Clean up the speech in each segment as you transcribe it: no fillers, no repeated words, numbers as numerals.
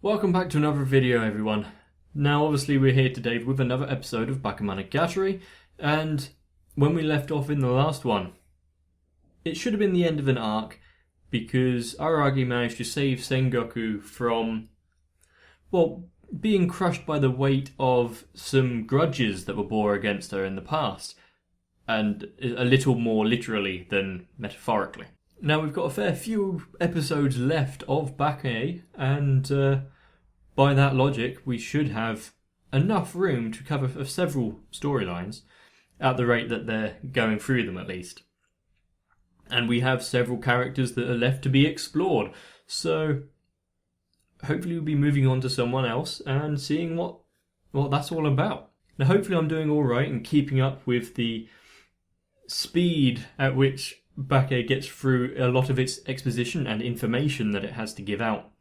Welcome back to another video, everyone. Now obviously we're here today with another episode of Bakemonogatari, and when we left off in the last one, it should have been the end of an arc because Araragi managed to save Sengoku from, well, being crushed by the weight of some grudges that were bore against her in the past, and a little more literally than metaphorically. Now we've got a fair few episodes left of Bake, and by that logic we should have enough room to cover several storylines, at the rate that they're going through them at least. And we have several characters that are left to be explored, so hopefully we'll be moving on to someone else and seeing what that's all about. Now hopefully I'm doing alright and keeping up with the speed at which Bake gets through a lot of its exposition and information that it has to give out.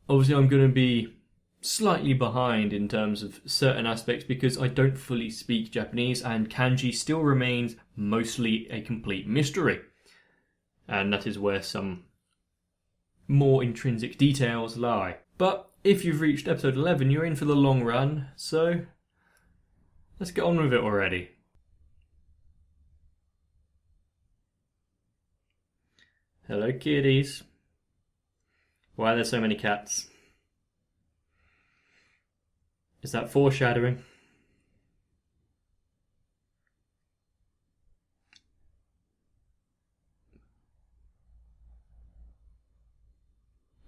Obviously I'm going to be slightly behind in terms of certain aspects because I don't fully speak Japanese and kanji still remains mostly a complete mystery. And that is where some more intrinsic details lie. But if you've reached episode 11, you're in for the long run, so let's get on with it already. Hello kitties. Why are there so many cats? Is that foreshadowing?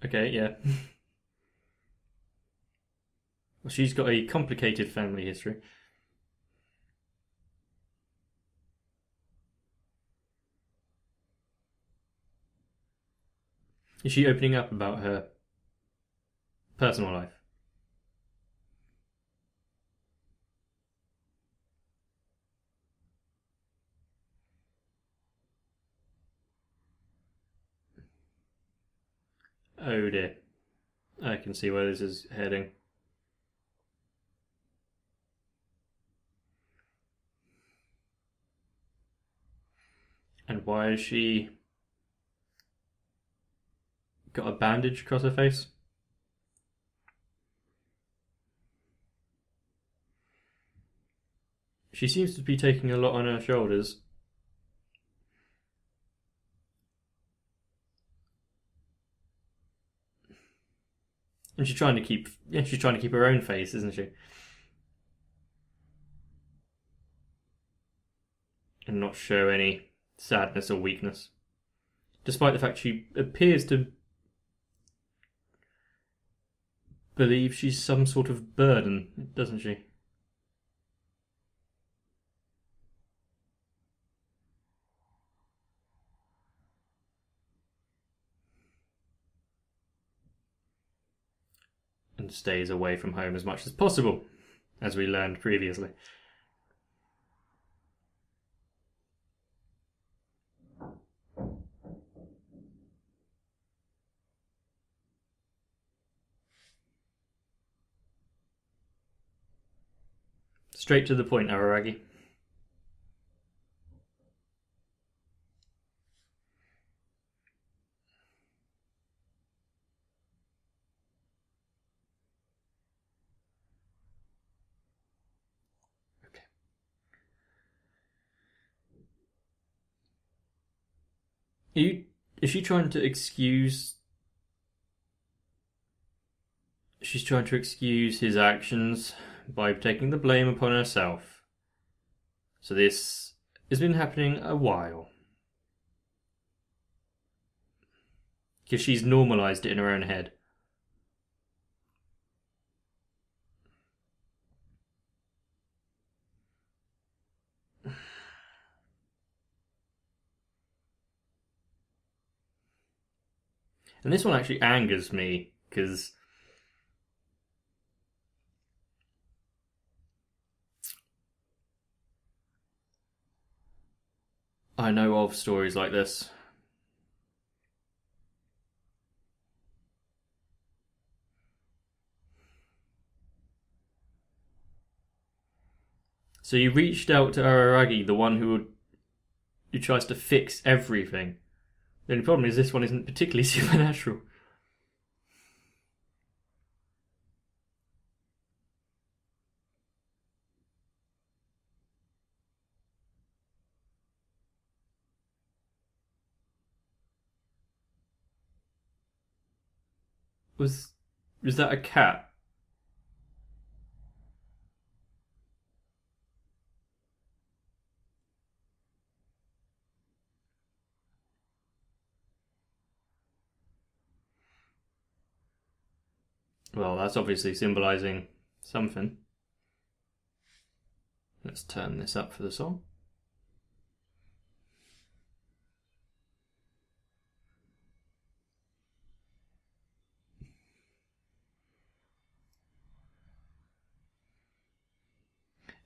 Okay, yeah. Well, she's got a complicated family history. Is she opening up about her personal life? Oh dear. I can see where this is heading. And why has she got a bandage across her face? She seems to be taking a lot on her shoulders. And she's trying to keep her own face, isn't she? And not show any sadness or weakness. Despite the fact she appears to believe she's some sort of burden, doesn't she? And stays away from home as much as possible, as we learned previously. Straight to the point, Araragi. Is she trying to excuse... She's trying to excuse his actions by taking the blame upon herself. So this has been happening a while. Because she's normalised it in her own head. And this one actually angers me, because I know of stories like this. So you reached out to Araragi, the one who tries to fix everything, The only problem is this one isn't particularly supernatural. Was that a cat? Well, that's obviously symbolising something. Let's turn this up for the song.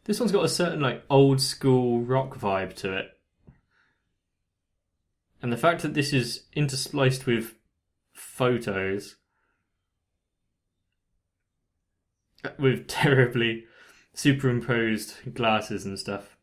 This one's got a certain like old school rock vibe to it. And the fact that this is interspliced with photos with terribly superimposed glasses and stuff.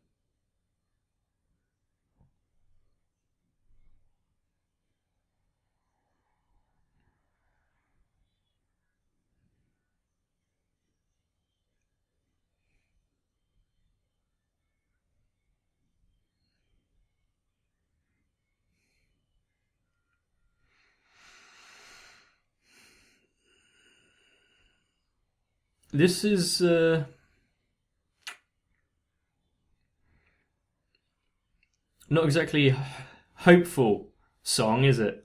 This is not exactly hopeful song, is it?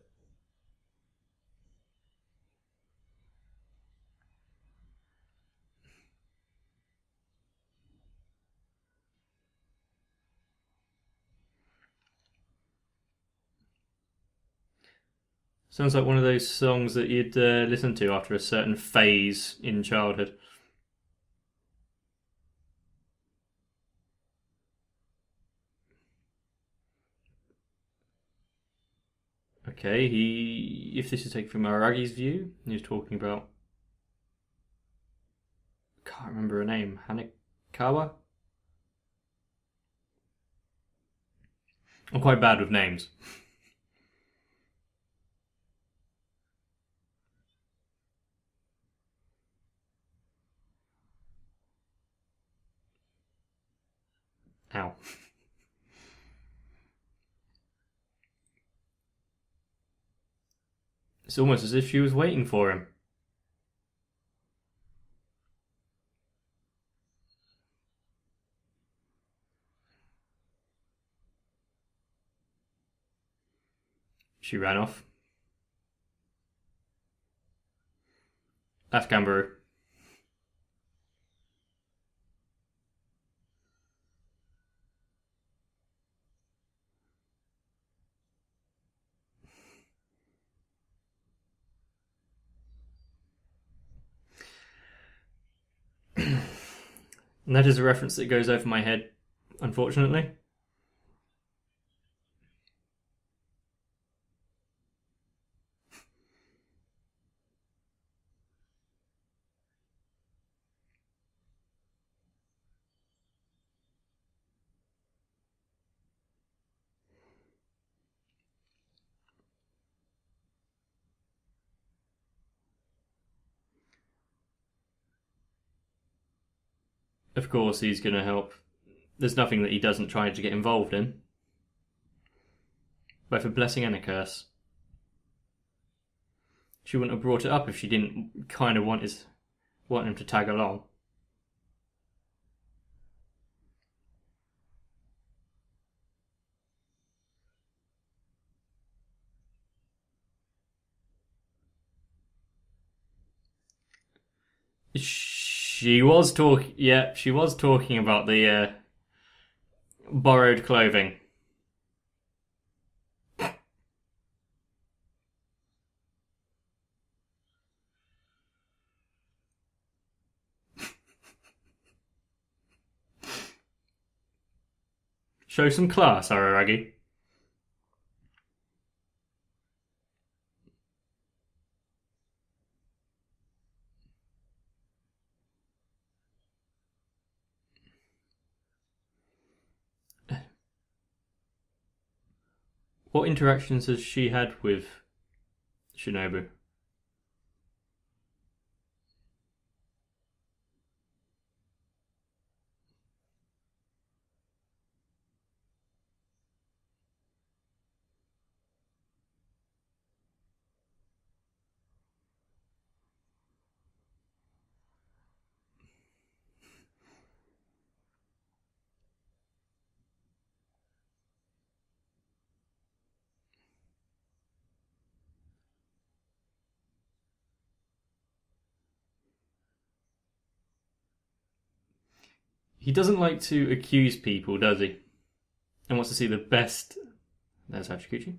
Sounds like one of those songs that you'd listen to after a certain phase in childhood. Okay, if this is taken from Aragi's view, he's talking about, can't remember her name, Hanekawa? I'm quite bad with names. Ow. It's almost as if she was waiting for him. She ran off. That's Kangaroo. And that is a reference that goes over my head, unfortunately. Of course, he's going to help. There's nothing that he doesn't try to get involved in. Both a blessing and a curse. She wouldn't have brought it up if she didn't kind of want him to tag along. She was talking. Yeah, she was talking about the borrowed clothing. Show some class, Araragi. What interactions has she had with Shinobu? He doesn't like to accuse people, does he? And wants to see the best. There's Hachikuchi.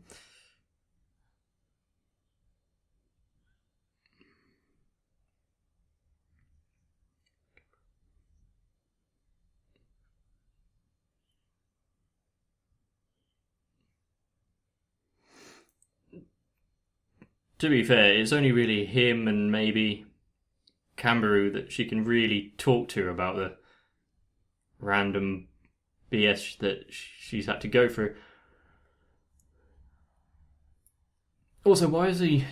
To be fair, it's only really him and maybe Camberu that she can really talk to about the random BS that she's had to go through. Also, why is he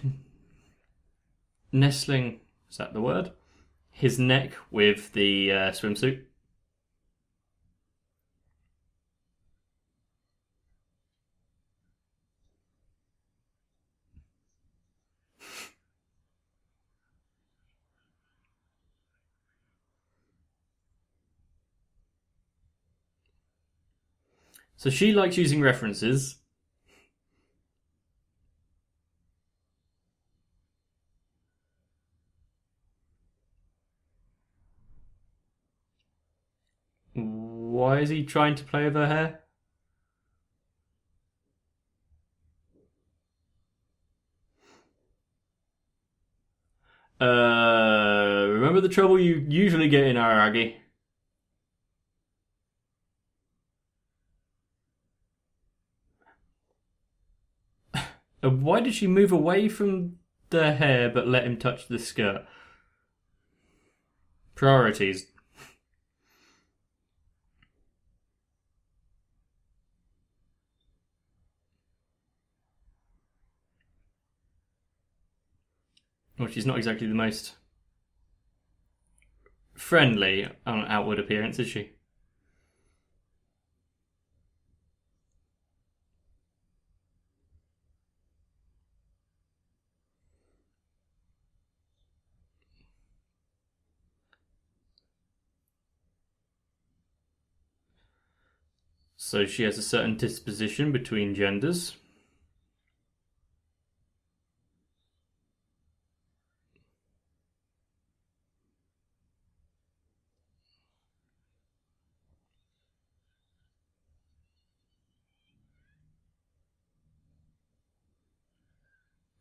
nestling, is that the word? His neck with the swimsuit? So she likes using references. Why is he trying to play with her hair? Remember the trouble you usually get in Araragi? Why did she move away from the hair but let him touch the skirt? Priorities. Well, she's not exactly the most friendly on outward appearance, is she? So she has a certain disposition between genders.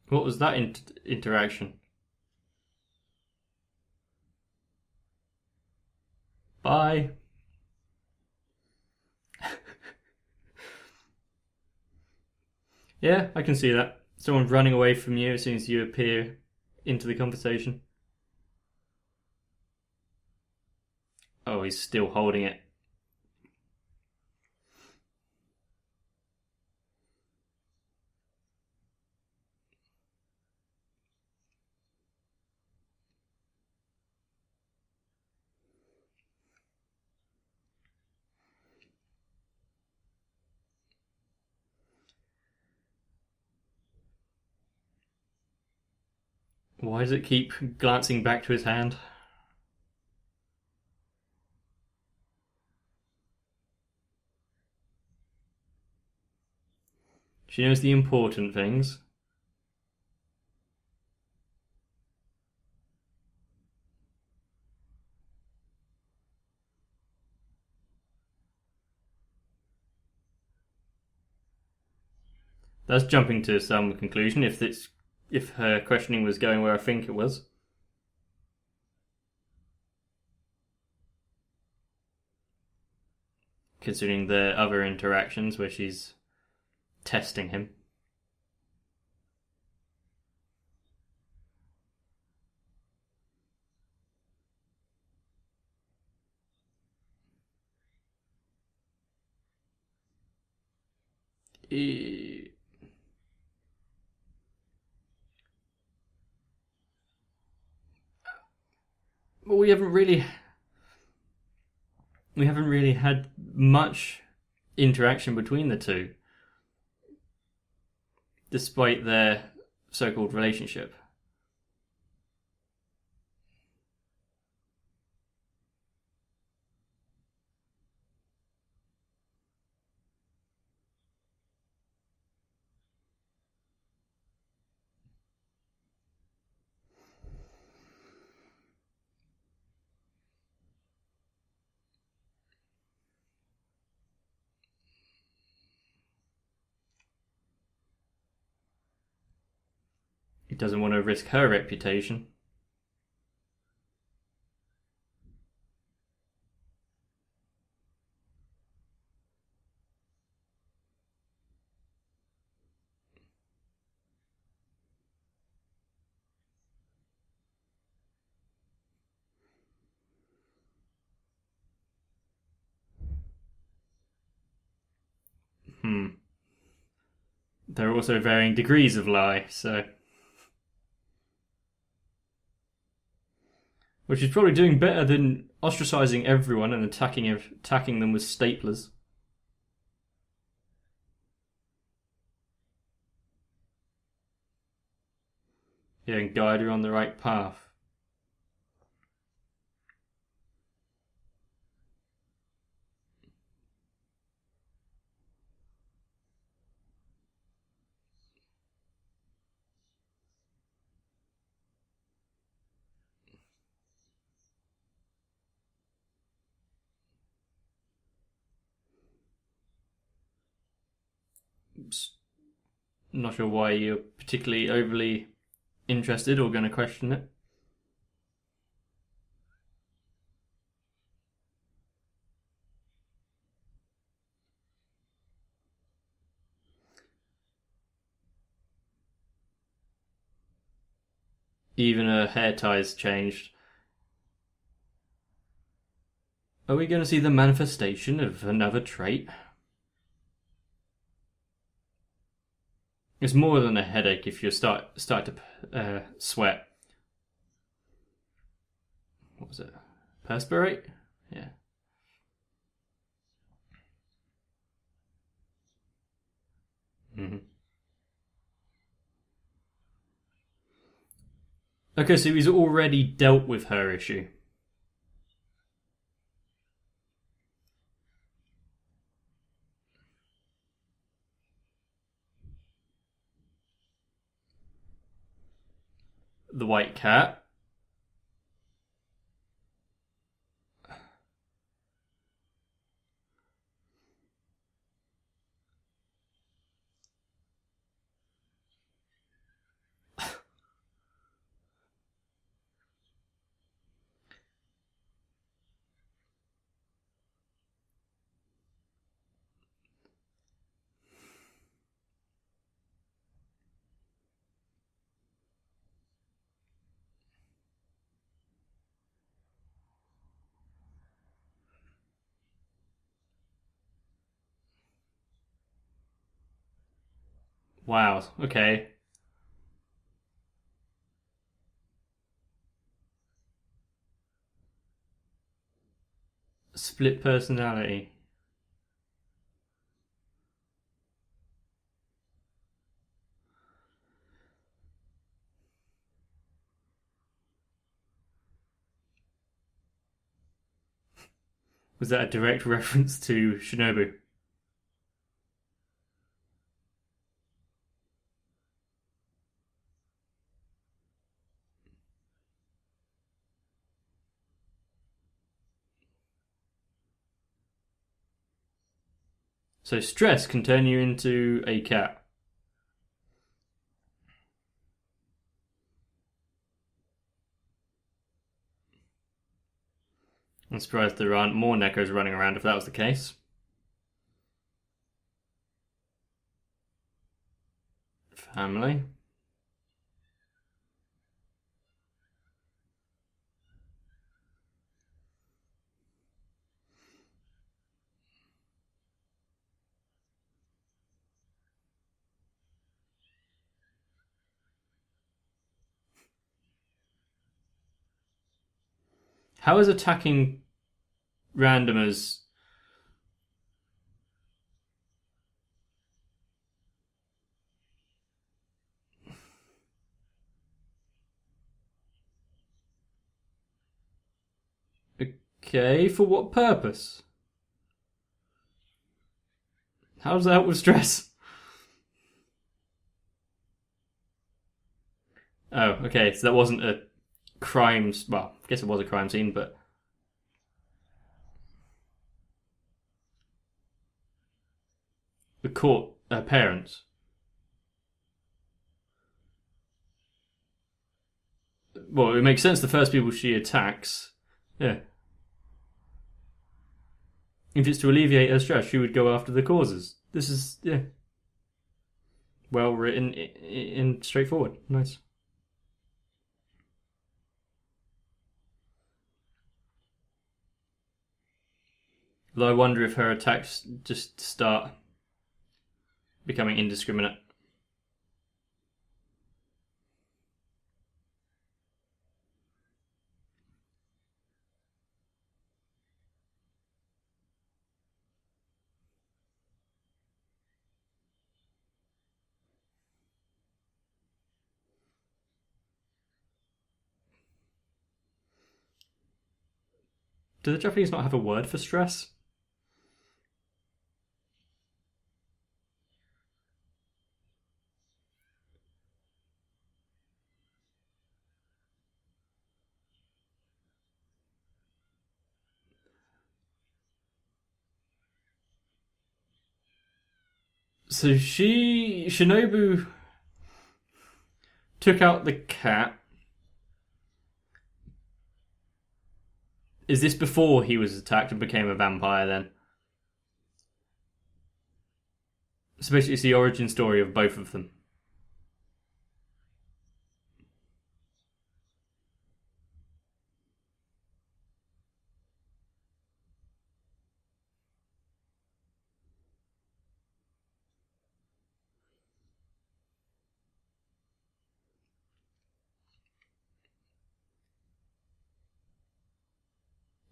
What was that interaction? Bye. Yeah, I can see that. Someone running away from you as soon as you appear into the conversation. Oh, he's still holding it. Why does it keep glancing back to his hand? She knows the important things. That's jumping to some conclusion if her questioning was going where I think it was. Considering the other interactions where she's testing him. Well, we haven't really had much interaction between the two, despite their so-called relationship. He doesn't want to risk her reputation. There are also varying degrees of lie, so. Which is probably doing better than ostracizing everyone and attacking them with staplers. Yeah, and guide her on the right path. Not sure why you're particularly overly interested or going to question it. Even her hair tie's changed. Are we going to see the manifestation of another trait? It's more than a headache if you start to sweat. What was it? Perspirate? Yeah. Mm-hmm. Okay, so he's already dealt with her issue. The white cat. Wow, okay. Split personality. Was that a direct reference to Shinobu? So stress can turn you into a cat. I'm surprised there aren't more Nekos running around if that was the case. Family. How is attacking randomers... Okay, for what purpose? How does that help with stress? Oh, okay, so that wasn't a crime... Well, I guess it was a crime scene, but... The court... Her parents. Well, it makes sense the first people she attacks... Yeah. If it's to alleviate her stress, she would go after the causes. This is, yeah, well written and straightforward. Nice. Though I wonder if her attacks just start becoming indiscriminate. Do the Japanese not have a word for stress? So Shinobu took out the cat. Is this before he was attacked and became a vampire then? So basically it's the origin story of both of them.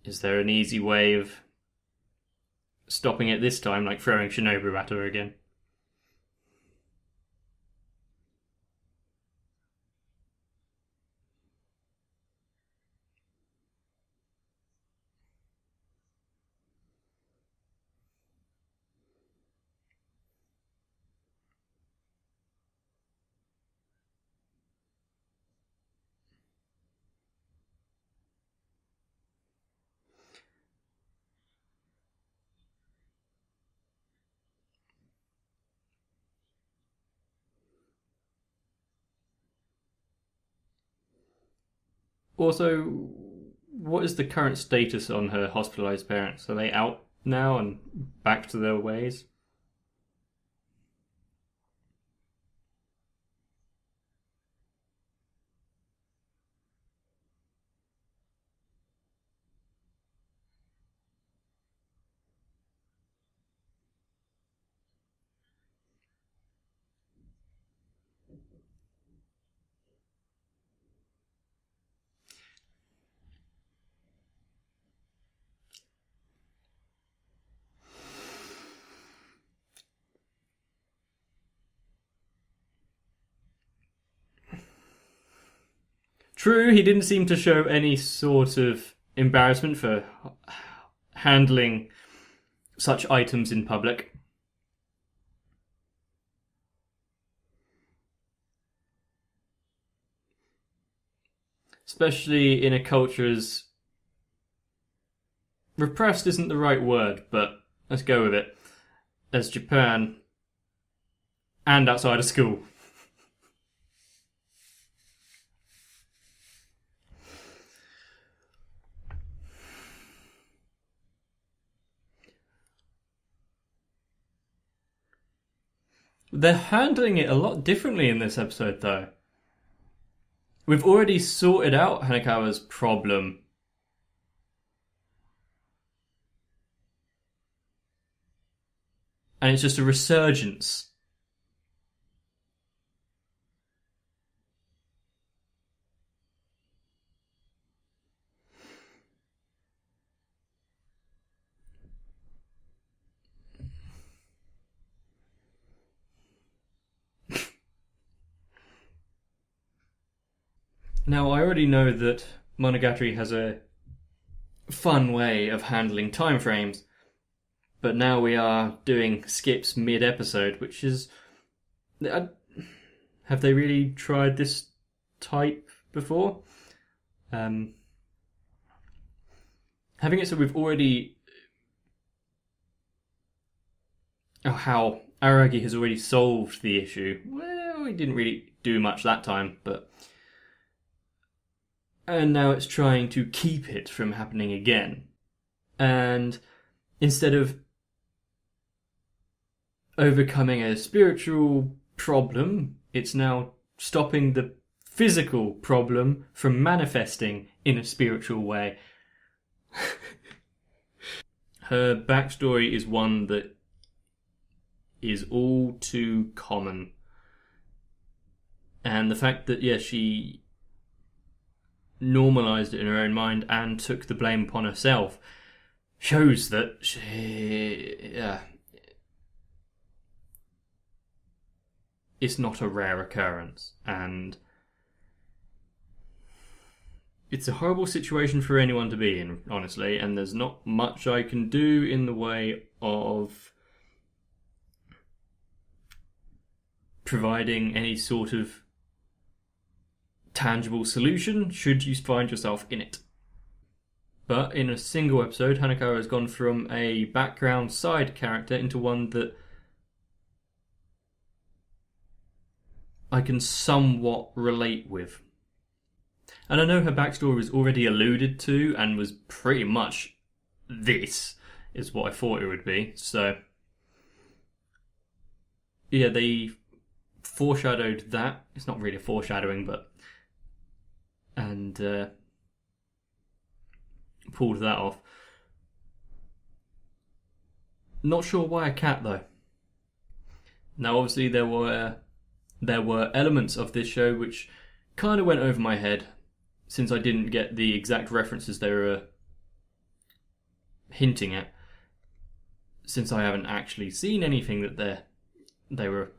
Is there an easy way of stopping it this time, like throwing Shinobu at her again? Also, what is the current status on her hospitalized parents? Are they out now and back to their ways? True, he didn't seem to show any sort of embarrassment for handling such items in public. Especially in a culture as repressed isn't the right word, but let's go with it, as Japan, and outside of school. They're handling it a lot differently in this episode, though. We've already sorted out Hanekawa's problem. And it's just a resurgence. Now, I already know that Monogatari has a fun way of handling time frames, but now we are doing skips mid-episode, which is... have they really tried this type before? Having it so we've already... how Aragi has already solved the issue. Well, we didn't really do much that time, but... And now it's trying to keep it from happening again. And instead of overcoming a spiritual problem, it's now stopping the physical problem from manifesting in a spiritual way. Her backstory is one that is all too common. And the fact that, she normalised it in her own mind and took the blame upon herself shows that it's not a rare occurrence, and it's a horrible situation for anyone to be in, honestly, and there's not much I can do in the way of providing any sort of tangible solution should you find yourself in it. But in a single episode, Hanakawa has gone from a background side character into one that I can somewhat relate with. And I know her backstory was already alluded to and was pretty much this, is what I thought it would be. So, they foreshadowed that. It's not really a foreshadowing, but... And pulled that off. Not sure why a cat, though. Now, obviously, there were elements of this show which kind of went over my head, since I didn't get the exact references they were hinting at, since I haven't actually seen anything that they were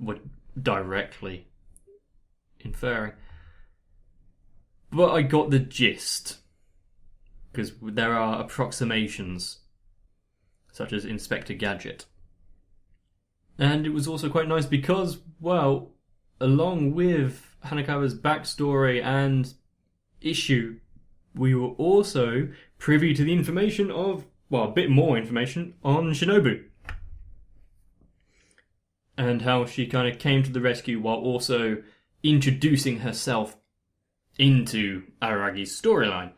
directly inferring. But I got the gist, because there are approximations, such as Inspector Gadget. And it was also quite nice because, well, along with Hanakawa's backstory and issue, we were also privy to the information of, a bit more information on Shinobu. And how she kind of came to the rescue while also introducing herself into Aragi's storyline.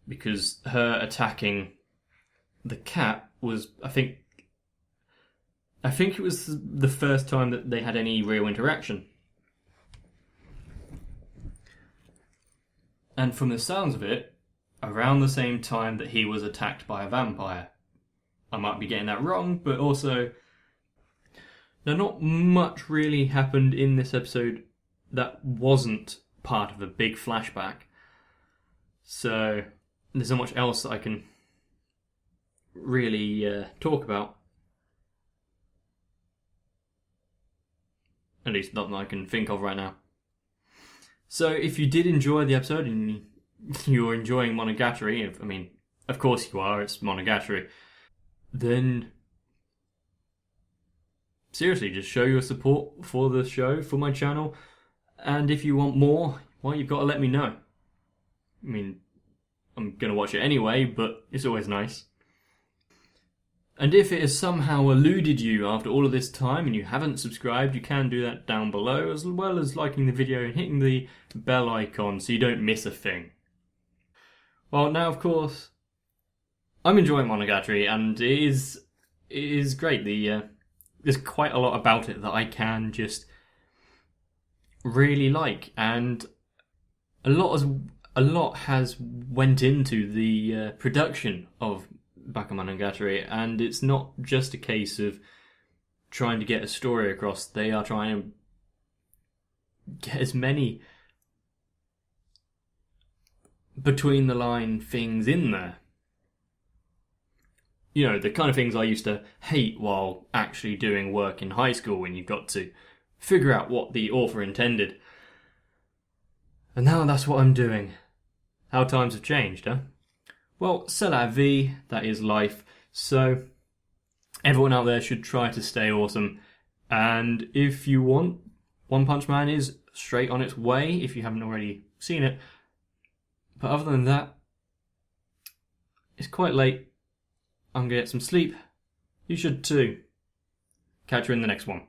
Because her attacking the cat was, I think it was the first time that they had any real interaction. And from the sounds of it, around the same time that he was attacked by a vampire. I might be getting that wrong, but also... Now, not much really happened in this episode that wasn't part of a big flashback. So, there's not much else that I can really talk about. At least not that I can think of right now. So if you did enjoy the episode and you're enjoying Monogatari, I mean, of course you are, it's Monogatari, then seriously, just show your support for the show, for my channel, and if you want more, well, you've got to let me know. I mean, I'm going to watch it anyway, but it's always nice. And if it has somehow eluded you after all of this time and you haven't subscribed, you can do that down below, as well as liking the video and hitting the bell icon so you don't miss a thing. Well, now, of course, I'm enjoying Monogatari, and it is great. There's quite a lot about it that I can just really like, and a lot has went into the production of Bakemonogatari, and it's not just a case of trying to get a story across. They are trying to get as many between the line things in there. You know, the kind of things I used to hate while actually doing work in high school, when you've got to figure out what the author intended. And now that's what I'm doing. How times have changed, huh? Well, c'est la vie, that is life. So, everyone out there should try to stay awesome. And if you want, One Punch Man is straight on its way, if you haven't already seen it. But other than that, it's quite late. I'm gonna get some sleep. You should too. Catch you in the next one.